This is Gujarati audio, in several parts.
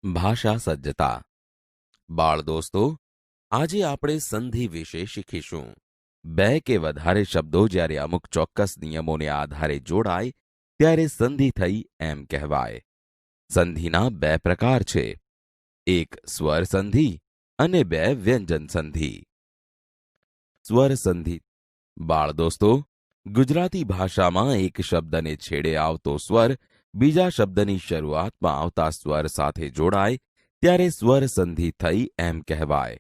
ભાષા સજ્જતા. બાળ દોસ્તો, આજે આપણે સંધિ વિશે શીખીશું. બે કે વધારે શબ્દો જ્યારે અમુક ચોક્કસ નિયમોને આધારે જોડાય ત્યારે સંધિ થઈ એમ કહેવાય. સંધિના બે પ્રકાર છે, એક સ્વર સંધિ અને બે વ્યંજન સંધિ. સ્વર સંધિ. બાળ દોસ્તો, ગુજરાતી ભાષામાં એક શબ્દને છેડે આવતો સ્વર બીજા શબ્દની શરૂઆતમાં આવતા સ્વર સાથે જોડાય ત્યારે સ્વર સંધિ થઈ એમ કહેવાય.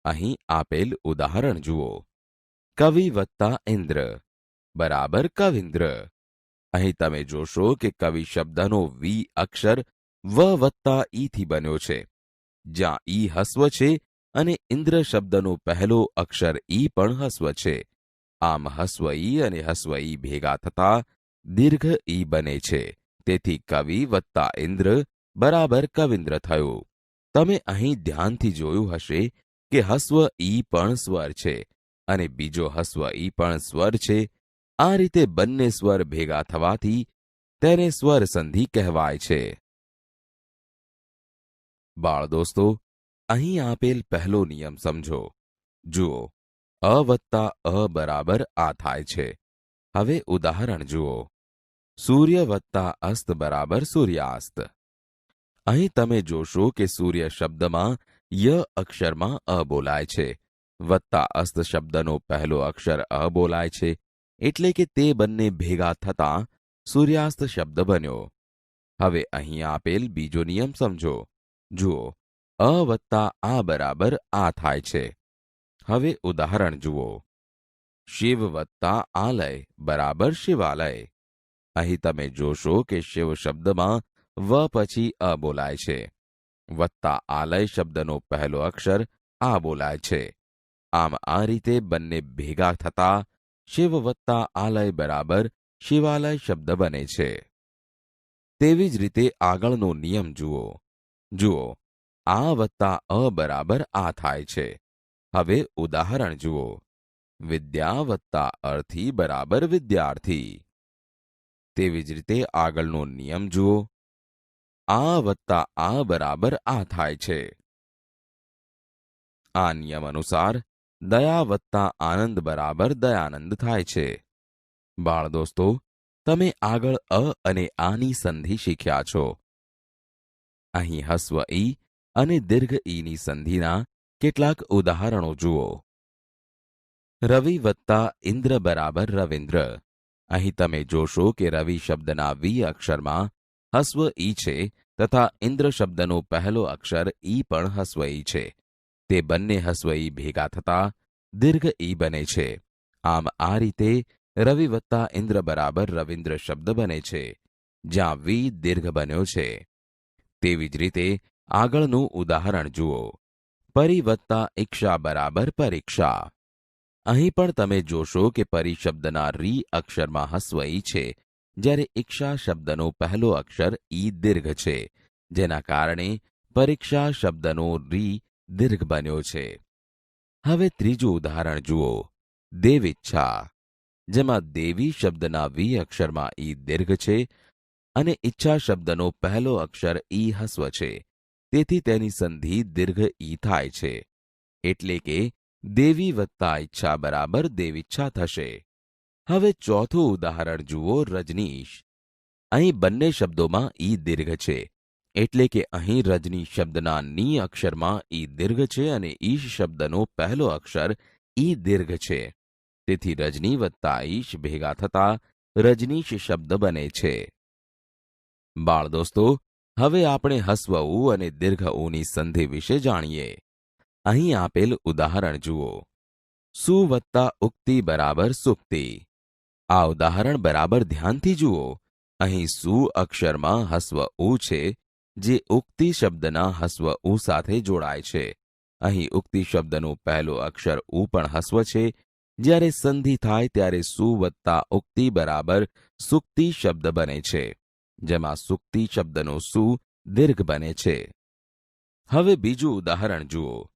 અહીં આપેલ ઉદાહરણ જુઓ. કવિ વત્તા ઇન્દ્ર બરાબર કવિન્દ્ર. અહીં તમે જોશો કે કવિ શબ્દનો વી અક્ષર વ વત્તા ઈથી બન્યો છે, જ્યાં ઈ હસ્વ છે અને ઇન્દ્ર શબ્દનો પહેલો અક્ષર ઈ પણ હસ્વ છે. આમ હસ્વ ઈ અને હસ્વ ઈ ભેગા થતા દીર્ઘ ઈ બને છે. તેથી કવિ વત્તા ઇન્દ્ર બરાબર કવિન્દ્ર થયું. તમે અહીં ધ્યાનથી જોયું હશે કે હસ્વ ઈ પણ સ્વર છે અને બીજો હસ્વ ઈ પણ સ્વર છે. આ રીતે બંને સ્વર ભેગા થવાથી તેને સ્વર સંધિ કહેવાય છે. બાળ દોસ્તો, અહીં આપેલ પહેલો નિયમ સમજો. જુઓ, અ વત્તા અ બરાબર આ થાય છે. હવે ઉદાહરણ જુઓ. સૂર્ય વત્તા અસ્ત બરાબર સૂર્યાસ્ત. અહીં તમે જોશો કે સૂર્ય શબ્દમાં ય અક્ષરમાં અ બોલાય છે, વત્તા અસ્ત શબ્દનો પહેલો અક્ષર અ બોલાય છે, એટલે કે તે બંને ભેગા થતાં સૂર્યાસ્ત શબ્દ બન્યો. હવે અહીં આપેલ બીજો નિયમ સમજો. જુઓ, અ વત્તા આ બરાબર આ થાય છે. હવે ઉદાહરણ જુઓ. શિવ વત્તા આલય બરાબર શિવાલય. અહીં તમે જોશો કે શિવ શબ્દમાં વ પછી અ બોલાય છે, વત્તા આલય શબ્દનો પહેલો અક્ષર આ બોલાય છે. આમ આ રીતે બંને ભેગા થતા શિવ વત્તા આલય બરાબર શિવાલય શબ્દ બને છે. તેવી જ રીતે આગળનો નિયમ જુઓ. જુઓ, આ વત્તા અ બરાબર આ થાય છે. હવે ઉદાહરણ જુઓ. વિદ્યા વત્તા અર્થી બરાબર વિદ્યાર્થી. તેવી જ રીતે આગળનો નિયમ જુઓ. આ વત્તા આ બરાબર આ થાય છે. આ નિયમ અનુસાર દયા વત્તા આનંદ બરાબર દયાનંદ થાય છે. બાળ દોસ્તો, તમે આગળ અ અને આની સંધિ શીખ્યા છો. અહીં હસ્વ ઈ અને દીર્ઘ ઈની સંધિના કેટલાક ઉદાહરણો જુઓ. રવિ વત્તા ઇન્દ્ર બરાબર રવિન્દ્ર. અહીં તમે જોશો કે રવિ શબ્દના વી અક્ષરમાં હસ્વ ઈ છે તથા ઇન્દ્ર શબ્દનો પહેલો અક્ષર ઈ પણ હસ્વ ઈ છે. તે બંને હસ્વ ઈ ભેગા થતા દીર્ઘ ઈ બને છે. આમ આ રીતે રવિ વત્તા ઇન્દ્ર બરાબર રવિન્દ્ર શબ્દ બને છે, જ્યાં વી દીર્ઘ બન્યો છે. તેવી જ રીતે આગળનું ઉદાહરણ જુઓ. પરી વત્તા ઈક્ષા બરાબર પરીક્ષા. અહીં પણ તમે જોશો કે પરી શબ્દના રી અક્ષરમાં હસ્વ ઈ છે, જ્યારે ઈક્ષા શબ્દનો પહેલો અક્ષર ઈ દીર્ઘ છે, જેના કારણે પરીક્ષા શબ્દનો રી દીર્ઘ બન્યો છે. હવે ત્રીજું ઉદાહરણ જુઓ. દેવીચ્છા, જેમાં દેવી શબ્દના વી અક્ષરમાં ઈ દીર્ઘ છે અને ઈચ્છા શબ્દનો પહેલો અક્ષર ઈ હસ્વ છે. તેથી તેની સંધિ દીર્ઘ ઈ થાય છે, એટલે કે દેવી વત્તા ઈચ્છા બરાબર દેવીચ્છા થશે. હવે ચોથું ઉદાહરણ જુઓ. રજનીશ. અહીં બંને શબ્દોમાં ઈ દીર્ઘ છે, એટલે કે અહીં રજની શબ્દના ની અક્ષરમાં ઈ દીર્ઘ છે અને ઈશ શબ્દનો પહેલો અક્ષર ઈ દીર્ઘ છે. તેથી રજની વત્તા ઈશ ભેગા થતા રજનીશ શબ્દ બને છે. બાળ દોસ્તો, હવે આપણે હસ્વ ઉ અને દીર્ઘ ઉની સંધિ વિશે જાણીએ. અહીં આપેલ ઉદાહરણ જુઓ. સુ વત્તા ઉક્તિ બરાબર સુક્તિ. આ ઉદાહરણ બરાબર ધ્યાનથી જુઓ. અહીં સુ અક્ષરમાં હસ્વ ઉ છે, જે ઉક્તિ શબ્દના હસ્વ ઉ સાથે જોડાય છે. અહીં ઉક્તિ શબ્દનો પહેલો અક્ષર ઉ પણ હસ્વ છે. જ્યારે સંધિ થાય ત્યારે સુ વત્તા ઉક્તિ બરાબર સુક્તિ શબ્દ બને છે, જેમાં સુક્તિ શબ્દનો સુ દીર્ઘ બને છે. હવે બીજું ઉદાહરણ જુઓ.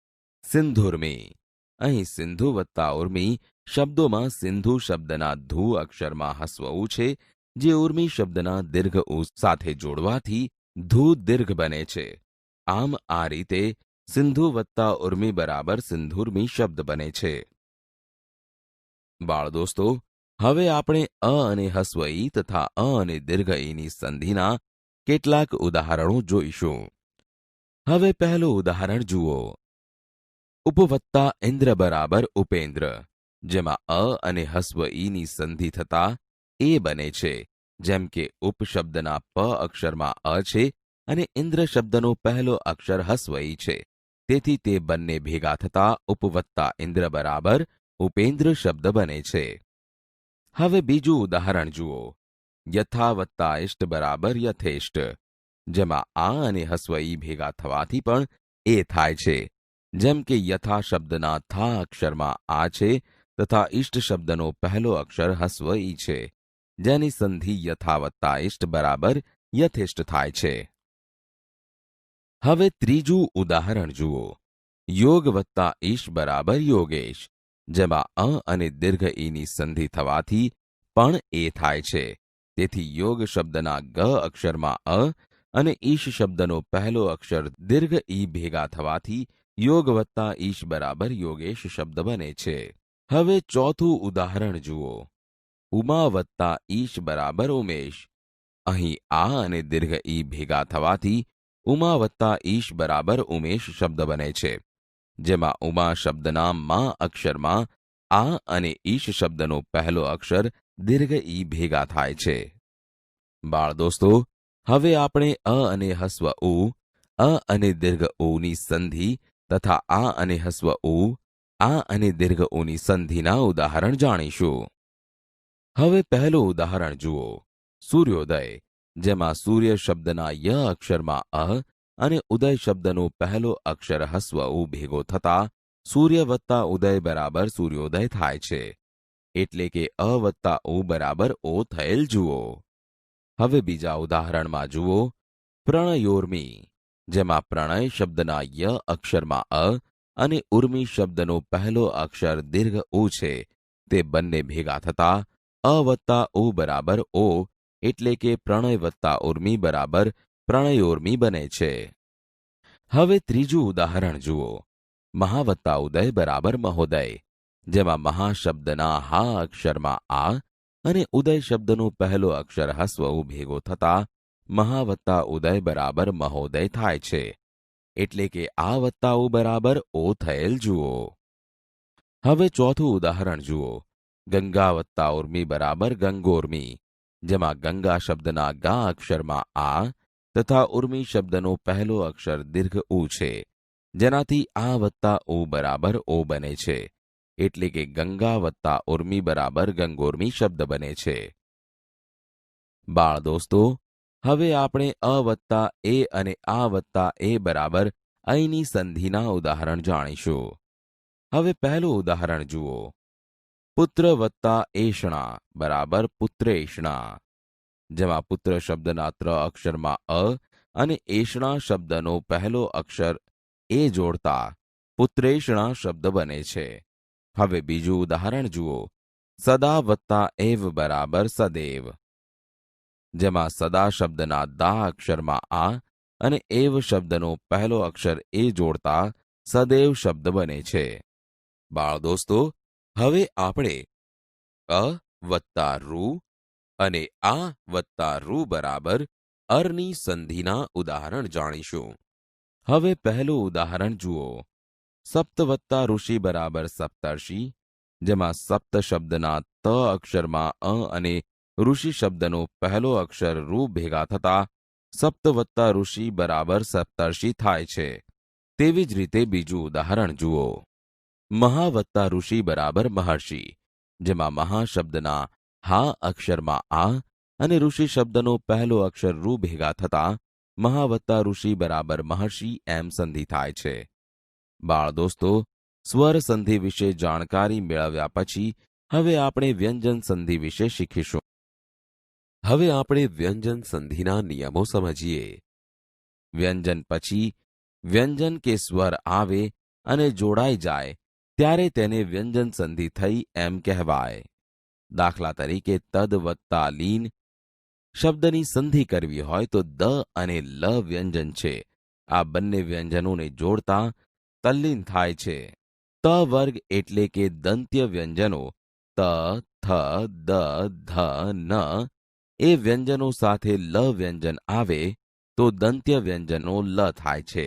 સિંધુર્મી. અહીં સિંધુ વત્તા ઉર્મી શબ્દોમાં સિંધુ શબ્દના ધુ અક્ષરમાં હસ્વ ઉ છે, જે ઉર્મી શબ્દના દીર્ઘ ઉ સાથે જોડવાથી ધુ દીર્ઘ બને છે. આમ આ રીતે સિંધુ વત્તા ઉર્મી બરાબર સિંધુર્મી શબ્દ બને છે. બાળ દોસ્તો, હવે આપણે અ અને હસ્વ ઈ તથા અ અને દીર્ઘ ઈની સંધિના કેટલાક ઉદાહરણો જોઈશું. હવે પહેલું ઉદાહરણ જુઓ. ઉપવત્તા ઇન્દ્ર બરાબર ઉપેન્દ્ર, જેમાં અ અને હસ્વ ઈની સંધિ થતા એ બને છે. જેમ કે ઉપ શબ્દના પ અક્ષરમાં અ છે અને ઇન્દ્ર શબ્દનો પહેલો અક્ષર હસ્વ ઈ છે. તેથી તે બંને ભેગા થતા ઉપવત્તા ઇન્દ્ર બરાબર ઉપેન્દ્ર શબ્દ બને છે. હવે બીજું ઉદાહરણ જુઓ. યથા વત્તા ઇષ્ટ બરાબર યથેષ્ટ, જેમાં આ અને હસ્વ ઈ ભેગા થવાથી પણ એ થાય છે. જેમ કે યથા શબ્દના થા અક્ષરમાં આ છે તથા ઇષ્ટ શબ્દનો પહેલો અક્ષર હસ્વ ઈ છે, જેની સંધિ યથા વત્તા ઇષ્ટ બરાબર યથેષ્ટ થાય છે. હવે ત્રીજું ઉદાહરણ જુઓ. યોગ વત્તા ઈશ બરાબર યોગેશ, જેમાં અ અને દીર્ઘ ઈની સંધિ થવાથી પણ એ થાય છે. તેથી યોગ શબ્દના ગ અક્ષરમાં અ અને ઈશ શબ્દનો પહેલો અક્ષર દીર્ઘ ઈ ભેગા થવાથી યોગ વત્તા ઈશ બરાબર યોગેશ શબ્દ બને છે. હવે ચોથું ઉદાહરણ જુઓ. ઉમા વત્તા ઈશ બરાબર ઉમેશ, અહીં આ અને દીર્ઘ ઈ ભેગા થવાથી ઉમા વત્તા ઈશ બરાબર ઉમેશ શબ્દ બને છે. જેમાં ઉમા શબ્દના મા અક્ષરમાં આ અને ઈશ શબ્દનો પહેલો અક્ષર દીર્ઘ ઈ ભેગા થાય છે. બાળ દોસ્તો, હવે આપણે અ અને હસ્વ ઉ, અ અને દીર્ઘ ઉની સંધિ તથા આ અને હસ્વ ઉ, આ અને દીર્ઘ ઉની સંધિના ઉદાહરણ જાણીશું. હવે પહેલું ઉદાહરણ જુઓ. સૂર્યોદય, જેમાં સૂર્ય શબ્દના ય અક્ષરમાં અ અને ઉદય શબ્દનો પહેલો અક્ષર હસ્વ ઉ ભેગો થતા સૂર્ય વત્તા ઉદય બરાબર સૂર્યોદય થાય છે. એટલે કે અ વત્તા ઉ બરાબર ઓ થયેલ જુઓ. હવે બીજા ઉદાહરણમાં જુઓ. પ્રણયોર્મી, જેમાં પ્રણય શબ્દના ય અક્ષરમાં અ અને ઉર્મી શબ્દનો પહેલો અક્ષર દીર્ઘ ઉ છે. તે બંને ભેગા થતા અ વત્તા ઉ બરાબર ઓ, એટલે કે પ્રણય વત્તા ઉર્મી બરાબર પ્રણયોર્મી બને છે. હવે ત્રીજું ઉદાહરણ જુઓ. મહા વત્તા ઉદય બરાબર મહોદય, જેમાં મહા શબ્દના હા અક્ષરમાં આ અને ઉદય શબ્દનો પહેલો અક્ષર હસ્વ ઉ ભેગો થતા મહા વત્તા ઉદય બરાબર મહોદય થાય છે. એટલે કે આ વત્તા ઉ બરાબર ઓ થયેલ જુઓ. હવે ચોથું ઉદાહરણ જુઓ. ગંગા વત્તા ઉર્મી બરાબર ગંગોર્મી, જેમાં ગંગા શબ્દના ગા અક્ષરમાં આ તથા ઉર્મી શબ્દનો પહેલો અક્ષર દીર્ઘ ઉ છે, જેનાથી આ વત્તા ઉ બરાબર ઓ બને છે. એટલે કે ગંગા વત્તા ઉર્મી બરાબર ગંગોર્મી શબ્દ બને છે. બાળ દોસ્તો, હવે આપણે અ વત્તા એ અને આ વત્તા એ બરાબર અહીંની સંધિના ઉદાહરણ જાણીશું. હવે પહેલું ઉદાહરણ જુઓ. પુત્ર વત્તા એષણા બરાબર પુત્રેષણા, જેમાં પુત્ર શબ્દના ત્ર અક્ષરમાં અ અને એષણા શબ્દનો પહેલો અક્ષર એ જોડતા પુત્રેષણા શબ્દ બને છે. હવે બીજું ઉદાહરણ જુઓ. સદા વત્તા એવ બરાબર સદૈવ, જેમાં સદા શબ્દના દા અક્ષરમાં આ અને એવ શબ્દનો પહેલો અક્ષર એ જોડતા સદૈવ શબ્દ બને છે. બાળ દોસ્તો, હવે આપણે અ વત્તા રૂ અને આ વત્તા રૂ બરાબર અરની સંધિના ઉદાહરણ જાણીશું. હવે પહેલું ઉદાહરણ જુઓ. સપ્ત વત્તા ઋષિ બરાબર સપ્તર્ષિ, જેમાં સપ્ત શબ્દના ત અક્ષરમાં અ અને ઋષિ શબ્દનો પહેલો અક્ષર રૂ ભેગા થતા સપ્ત વત્તા ઋષિ બરાબર સપ્તર્ષિ થાય છે. તેવી જ રીતે બીજું ઉદાહરણ જુઓ. મહા વત્તા ઋષિ બરાબર મહર્ષિ, જેમાં મહા શબ્દના હા અક્ષરમાં આ અને ઋષિ શબ્દનો પહેલો અક્ષર રૂ ભેગા થતા મહા વત્તા ઋષિ બરાબર મહર્ષિ એમ સંધિ થાય છે. બાળ દોસ્તો, સ્વર સંધિ વિશે જાણકારી મેળવ્યા પછી હવે આપણે વ્યંજન સંધિ વિશે શીખીશું. હવે આપણે વ્યંજન સંધિના નિયમો સમજીએ. વ્યંજન પછી વ્યંજન કે સ્વર આવે અને જોડાઈ જાય ત્યારે તેને વ્યંજન સંધિ થઈ એમ કહેવાય. દાખલા તરીકે તદ વત્તા લીન શબ્દની સંધિ કરવી હોય તો દ અને લ વ્યંજન છે આ બંને વ્યંજનોને જોડતા તલ્લીન થાય છે. ત વર્ગ એટલે કે દંત્ય વ્યંજનો ત, થ, દ, ધ, ન એ વ્યંજનો સાથે લ વ્યંજન આવે તો દંત્ય વ્યંજનો લ થાય છે.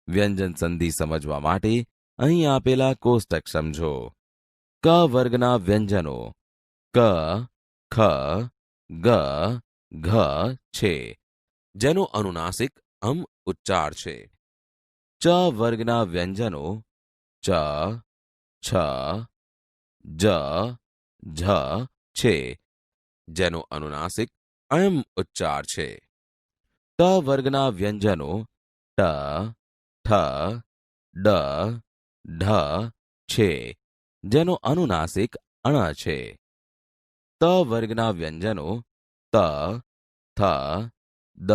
વ્યંજન સંધિ સમજવા માટે અહીં આપેલા કોષ્ટક સમજો. ક વર્ગના વ્યંજનો ક, ખ, ગ, ઘ છે, જેનો અનુનાસિક ઉચ્ચાર છે. ચ વર્ગના વ્યંજનો ચ, છ, જ, ઝ છે, જેનો અનુનાસિક ઉચ્ચાર છે. ટ વર્ગના વ્યંજનો ટ, ઠ, ડ, ઢ છે, જેનો અનુનાસિક અણ છે. ત વર્ગના વ્યંજનો ત, થ, દ,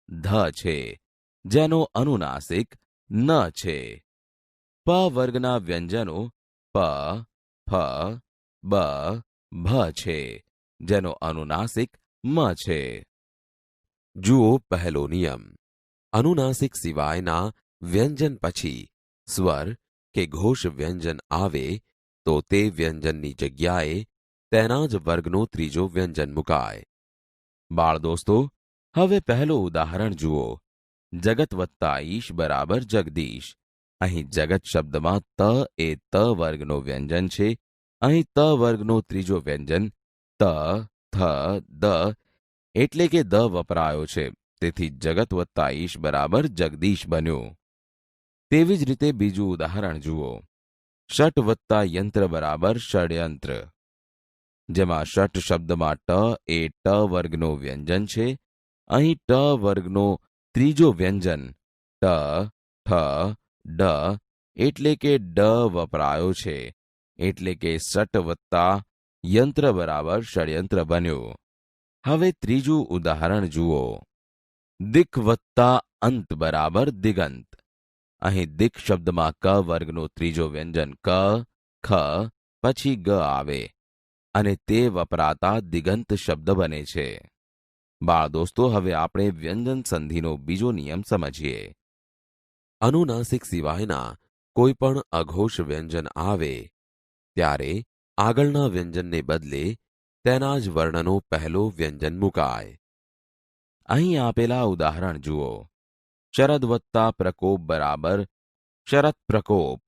ધ છે, જેનો અનુનાસિક ન છે. પ વર્ગના વ્યંજનો પ, ફ, બ, ભ છે, જેનો અનુનાસિક મ છે. જુઓ પહેલો નિયમ. અનુનાસિક સિવાયના વ્યંજન પછી સ્વર કે ઘોષ વ્યંજન આવે તો તે વ્યંજનની જગ્યાએ તેના જ વર્ગનો ત્રીજો વ્યંજન મુકાય. બાળ દોસ્તો, હવે પહેલું ઉદાહરણ જુઓ. જગત વત્તા ઈશ બરાબર જગદીશ. અહીં જગત શબ્દમાં ત એ ત વર્ગનો વ્યંજન છે. અહીં ત વર્ગનો ત્રીજો વ્યંજન ત, થ, દ એટલે કે દ વપરાયો છે. તેથી જગત વત્તા ઈશ બરાબર જગદીશ બન્યું. તેવી જ રીતે બીજું ઉદાહરણ જુઓ. ષટ વત્તા યંત્ર બરાબર ષડયંત્ર. જેમાં ષટ શબ્દમાં ટ એ ટ વર્ગનો વ્યંજન છે. અહીં ટ વર્ગનો ત્રીજો વ્યંજન ટ, ઠ, ડ એટલે કે ડ વપરાયો છે. એટલે કે ષટ વત્તા યંત્ર બરાબર ષડયંત્ર બન્યું. હવે ત્રીજું ઉદાહરણ જુઓ. દિક વત્તા અંત બરાબર દિગંત. અહીં દિક શબ્દમાં ક વર્ગનો ત્રીજો વ્યંજન ક, ખ પછી ગ આવે અને તે વપરાતા દિગંત શબ્દ બને છે. બાળ દોસ્તો, હવે આપણે વ્યંજન સંધિનો બીજો નિયમ સમજીએ. અનુનાસિક સિવાયના કોઈ પણ અઘોષ વ્યંજન આવે ત્યારે આગળના વ્યંજનને બદલે તેના જ વર્ણનો પહેલો વ્યંજન મુકાય. અહીં આપેલા ઉદાહરણ જુઓ. શરદ વત્તા પ્રકોપ બરાબર શરત પ્રકોપ.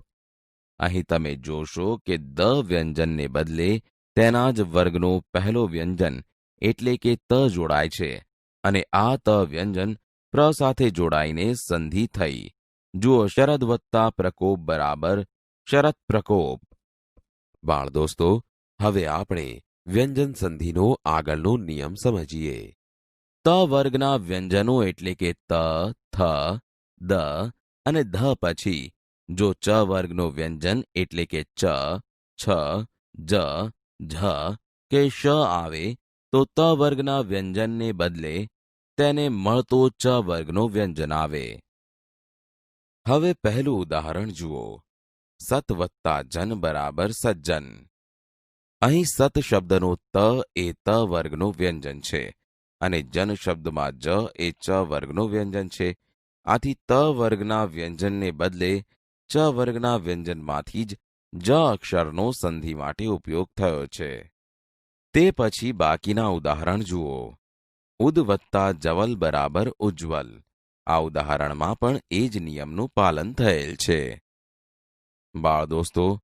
અહીં તમે જોશો કે દ વ્યંજનને બદલે તેના જ વર્ગનો પહેલો વ્યંજન એટલે કે ત જોડાય છે અને આ ત વ્યંજન પ્ર સાથે જોડાઈને સંધિ થઈ. જુઓ, શરદ વત્તા પ્રકોપ બરાબર શરત પ્રકોપ. બાળ દોસ્તો, હવે આપણે વ્યંજન સંધિનો આગળનો નિયમ સમજીએ. ત વર્ગના વ્યંજનો એટલે કે ત, થ, દ અને ધ પછી જો ચ વર્ગનો વ્યંજન એટલે કે ચ, છ, જ, ઝ કે શ આવે તો ત વર્ગના વ્યંજનને બદલે તેને મળતો ચ વર્ગનો વ્યંજન આવે. હવે પહેલું ઉદાહરણ જુઓ. સત વત્તા જન બરાબર સજ્જન. અહીં સત શબ્દનો ત એ ત વર્ગનો વ્યંજન છે અને જન શબ્દમાં જ એ ચ વર્ગનો વ્યંજન છે. આથી ત વર્ગના વ્યંજનને બદલે ચ વર્ગના વ્યંજનમાંથી જ જ અક્ષરનો સંધિ માટે ઉપયોગ થયો છે. તે પછી બાકીના ઉદાહરણ જુઓ. ઉદ વત્તા જવલ બરાબર ઉજ્જવલ. આ ઉદાહરણમાં પણ એ જ નિયમનું પાલન થયેલ છે. બાળ દોસ્તો,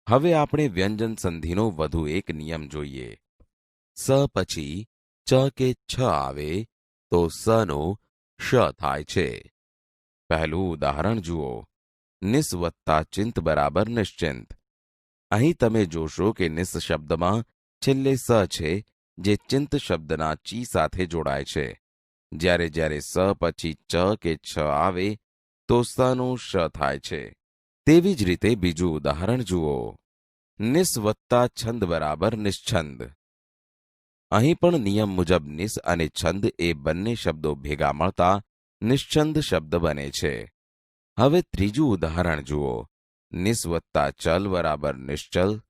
હવે આપણે વ્યંજન સંધિનો વધુ એક નિયમ જોઈએ. સ પછી ચ કે છ આવે તો સનો શ થાય છે. પહેલું ઉદાહરણ જુઓ. નિસ વત્તા ચિંત બરાબર નિશ્ચિંત. અહીં તમે જોશો કે નિસ શબ્દમાં છેલ્લે સ છે જે ચિંત શબ્દના ચી સાથે જોડાય છે. જ્યારે જ્યારે સ પછી ચ કે છ આવે તો સનું શ થાય છે. તેવી જ રીતે બીજું ઉદાહરણ જુઓ. નિસ વત્તા છંદ બરાબર નિશ્છંદ. અહીં પણ નિયમ મુજબ નિસ અને છંદ એ બંને શબ્દો ભેગા મળતા નિશ્છંદ શબ્દ બને છે. હવે ત્રીજું ઉદાહરણ જુઓ. નિસ વત્તા ચલ બરાબર નિશ્ચલ.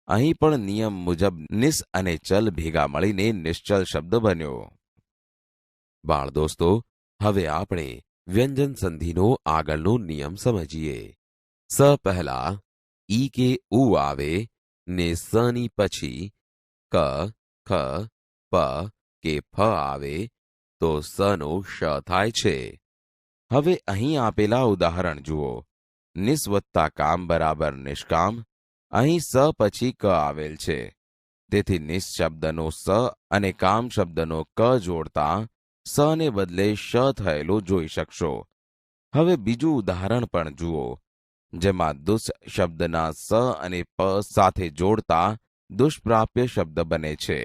અહીં પણ નિયમ મુજબ નિસ અને ચલ ભેગા મળીને નિશ્ચલ શબ્દ બન્યો. બાળ દોસ્તો, હવે આપણે વ્યંજન સંધિનો આગળનો નિયમ સમજીએ. સ પહેલા ઈ કે ઉ આવે ને સની પછી ક, ખ, પ કે ફ આવે તો સનો શ થાય છે. હવે અહીં આપેલા ઉદાહરણ જુઓ. નિસ વત્તા કામ બરાબર નિષ્કામ. અહીં સ પછી ક આવેલ છે. તેથી નિસ શબ્દનો સ અને કામ શબ્દનો ક જોડતા સ ને બદલે શ થયેલો જોઈ શકશો. હવે બીજું ઉદાહરણ પણ જુઓ, જેમાં દુષ શબ્દના સ અને પ સાથે જોડતા દુષ્પ્રાપ્ય શબ્દ બને છે,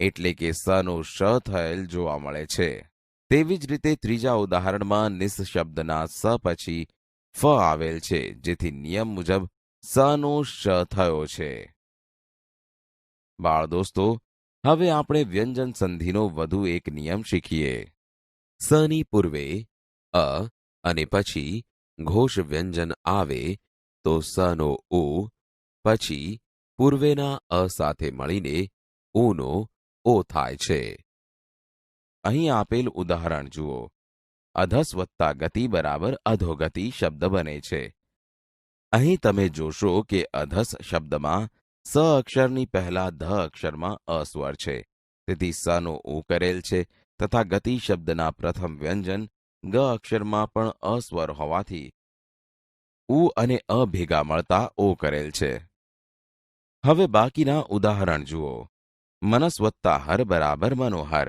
એટલે કે સનો શ થયેલ જોવા મળે છે. તેવી જ રીતે ત્રીજા ઉદાહરણમાં નિસ શબ્દના સ પછી ફ આવેલ છે, જેથી નિયમ મુજબ સનો શ થયો છે. બાળ દોસ્તો, હવે આપણે વ્યંજન સંધિનો વધુ એક નિયમ શીખીએ. સની પૂર્વે અ અને પછી ઘોષ વ્યંજન આવે તો સનો ઉ પછી પૂર્વેના અ સાથે મળીને ઉનો ઓ થાય છે. અહીં આપેલ ઉદાહરણ જુઓ. અધસ વત્તા ગતિ બરાબર અધોગતિ શબ્દ બને છે. અહીં તમે જોશો કે અધસ શબ્દમાં સ અક્ષરની પહેલા ધ અક્ષરમાં અ સ્વર છે, તેથી સનો ઉ કરેલ છે, તથા ગતિ શબ્દના પ્રથમ વ્યંજન ગ અક્ષરમાં પણ અ સ્વર હોવાથી ઉ અને અ ભેગા મળતા ઓ કરેલ છે. હવે બાકીના ઉદાહરણ જુઓ. મનસ વત્તા હર બરાબર મનોહર,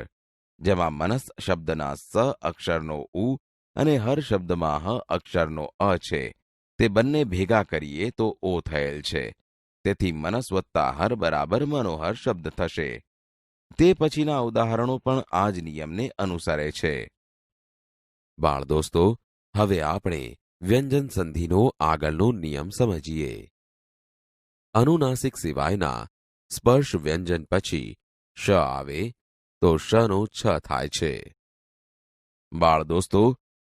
જેમાં મનસ શબ્દના સ અક્ષરનો ઉ અને હર શબ્દમાં હ અક્ષરનો અ છે. તે બંને ભેગા કરીએ તો ઓ થયેલ છે. તેથી મનસ વત્તા હર બરાબર મનોહર શબ્દ થશે. તે પછીના ઉદાહરણો પણ આ જ નિયમને અનુસરે છે. બાળ દોસ્તો, હવે આપણે વ્યંજન સંધિનો આગળનો નિયમ સમજીએ. અનુનાસિક સિવાયના સ્પર્શ વ્યંજન પછી શ આવે તો શનો છ થાય છે. બાળ દોસ્તો,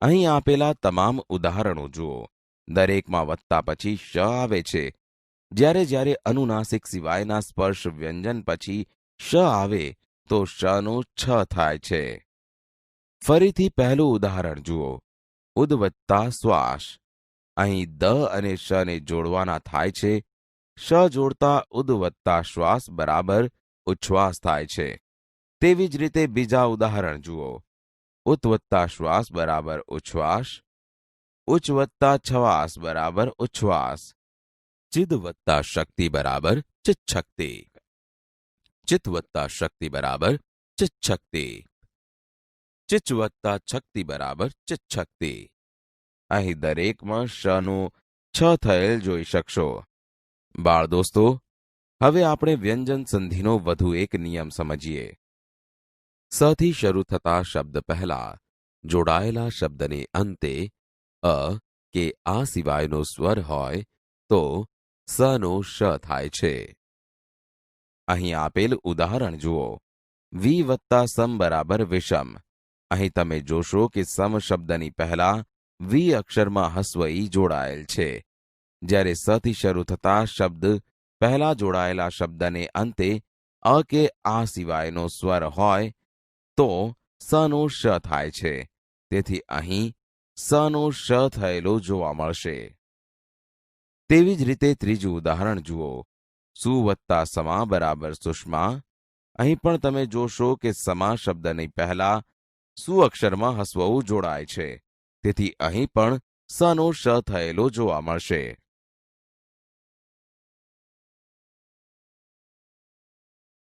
અહીં આપેલા તમામ ઉદાહરણો જુઓ. દરેકમાં વત્તા પછી શ આવે છે. જ્યારે જ્યારે અનુનાસિક સિવાયના સ્પર્શ વ્યંજન પછી શ આવે તો શનો છ થાય છે. ફરીથી પહેલું ઉદાહરણ જુઓ. ઉદ વત્તા શ્વાસ. અહીં દ અને શને જોડવાના થાય છે. શ જોડતા ઉદ વત્તા શ્વાસ બરાબર ઉચ્છ્વાસ થાય છે. તેવી જ રીતે બીજા ઉદાહરણ જુઓ. ઉત વત્તા શ્વાસ બરાબર ઉચ્છ્વાસ. ઉચ્ચ વત્તા છવાસ બરાબર ઉચ્છ્વાસ. ચિદ વત્તા શક્તિ બરાબર ચિચ્છક્તિ. ચિત વત્તા શક્તિ બરાબર ચિચ્છક્તિ. ચિચ વત્તા છક્તિ બરાબર ચિચ્છક્તિ. અહીં દરેકમાં શનું છ થયેલ જોઈ શકશો. બાળ દોસ્તો, હવે આપણે વ્યંજન સંધિનો વધુ એક નિયમ સમજીએ. સથી શરૂ થતા શબ્દ પહેલા જોડાયેલા શબ્દને અંતે અ કે આ સિવાયનો સ્વર હોય તો સનો શ થાય છે. અહીં આપેલ ઉદાહરણ જુઓ. વી વત્તા સમ બરાબર વિષમ. અહીં તમે જોશો કે સમ શબ્દની પહેલા વી અક્ષરમાં હસ્વ ઈ જોડાયેલ છે. જ્યારે સથી શરૂ થતા શબ્દ પહેલા જોડાયેલા શબ્દને અંતે અ કે આ સિવાયનો સ્વર હોય તો સનો શ થાય છે. તેથી અહીં સનો શ થયેલો જોવા મળશે. તેવી જ રીતે ત્રીજું ઉદાહરણ જુઓ. સુ વત્તા સમા બરાબર સુષ્મા. અહીં પણ તમે જોશો કે સમા શબ્દની પહેલા સુ અક્ષરમાં હસ્વવું જોડાય છે. તેથી અહીં પણ સનો શ થયેલો જોવા મળશે.